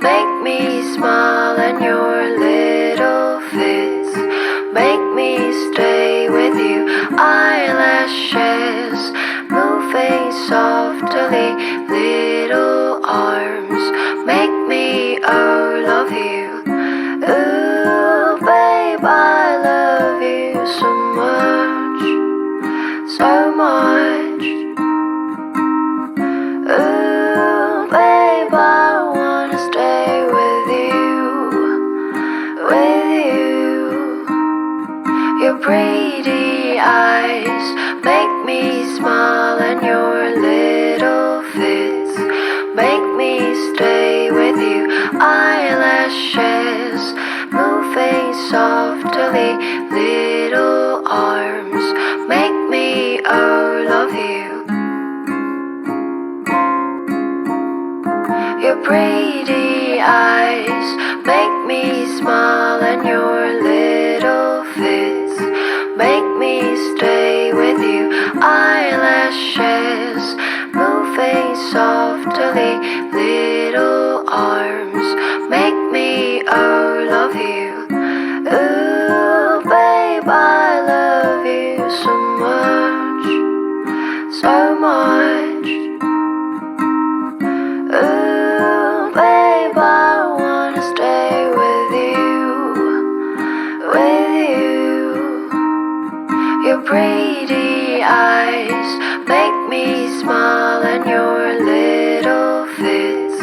make me smile, and your little fits make me stay with you. Eyelashes moving softly, little arms make me love you. Ooh, babe, I love you so much, so much. Ooh, babe, I wanna stay with you. Your pretty eyes make me smile, and your little fits make me stay with you. Eyelashes moving softly, little arms make me love you. Your pretty eyes make me smile, and your little fits make me stay with you. Eyelashes moving softly, little arms make me love you. Ooh, babe, I love you so much, so much. Ooh, babe, I wanna stay with you. Your pretty eyes make me smile, and your little fits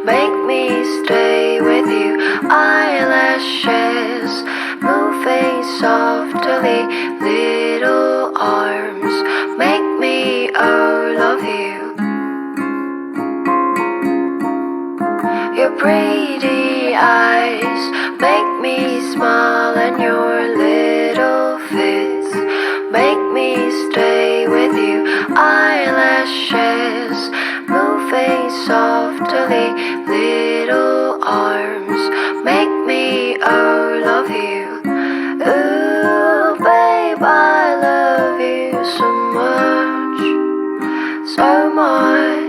make me stay with you. Eyelashes moving softly, little arms make me love you. Your pretty eyes make me smile, and your little fits make me stay with you. Eyelashes moving softly, little arms make me love you. Ooh, babe, I love you so much, so much.